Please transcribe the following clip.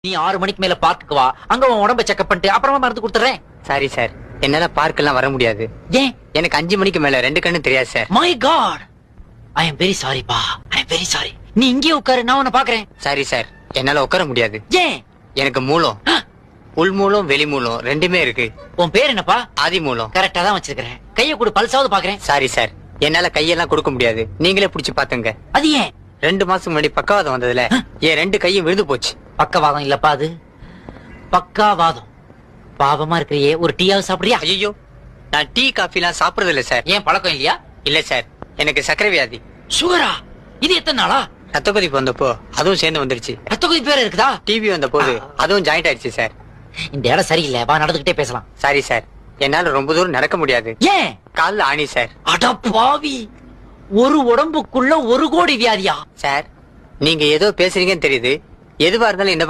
நீ 6 மணிக்கு மேல பார்க்குக்கு வா, அங்க உன் உடம்ப செக்அப் பண்ணிட்டு அப்புறமா மருந்து கொடுத்துறேன். சாரி சார், என்னால பார்க் எல்லாம் வர முடியாது. ஏன்? எனக்கு 5 மணிக்கு மேல 2 கண்ணு தெரியாது sir. My god, I am very sorry பா, ஐ எம் வெரி சாரி. நீ இங்கே உட்காரு, நான் உன்னை பாக்குறேன். சாரி சார், என்னால உட்கார முடியாது. ஏன்? எனக்கு மூலம், உள் மூலம் வெளி மூலம் ரெண்டுமே இருக்கு. உன் பேர் என்னப்பா? ஆதி மூலம். கரெக்டா தான் வச்சிருக்கிறேன். கைய கொடு, பல்சாவது பாக்குறேன். சாரி சார், என்னால கையெல்லாம் கொடுக்க முடியாது. நீங்களே புடிச்சு பாத்துங்க. அது ஏன்? 2 மாசம் முன்னாடி பக்கவாதம் வந்ததுல என் 2 கையும் விழுந்து போச்சு. பக்கவாதம் இல்லப்பா, அது பக்காவாதம். பாவமா இருக்கிறியே, ஒரு டீயாவது சாப்பிடுறியா? ஐயோ, நான் டீ காஃபி எல்லாம் சாப்பிடுறது இல்ல சார். ஏன், பழக்கம் இல்லையா? இல்ல சார், எனக்கு சர்க்கரை வியாதி. சுகரா? இது எத்தனை நாளா? ரத்த கொதிப்பு வந்தப்போ அதுவும் சேர்ந்து வந்துருச்சு. ரத்த கொதிப்பு வேற இருக்குதா? டிவி வந்த போது அதுவும் ஜாயிண்ட் ஆயிடுச்சு சார். இந்த இடம் சரியில்லை, வா நடந்துகிட்டே பேசலாம். சாரி சார், என்னால ரொம்ப தூரம் நடக்க முடியாது. ஏன்? கால்ல ஆணி சார். அட பாவி, ஒரு உடம்புக்குள்ள 1 கோடி வியாதியா? சார், நீங்க ஏதோ பேசுறீங்கன்னு தெரியுது. எதுவா இருந்தாலும் இந்த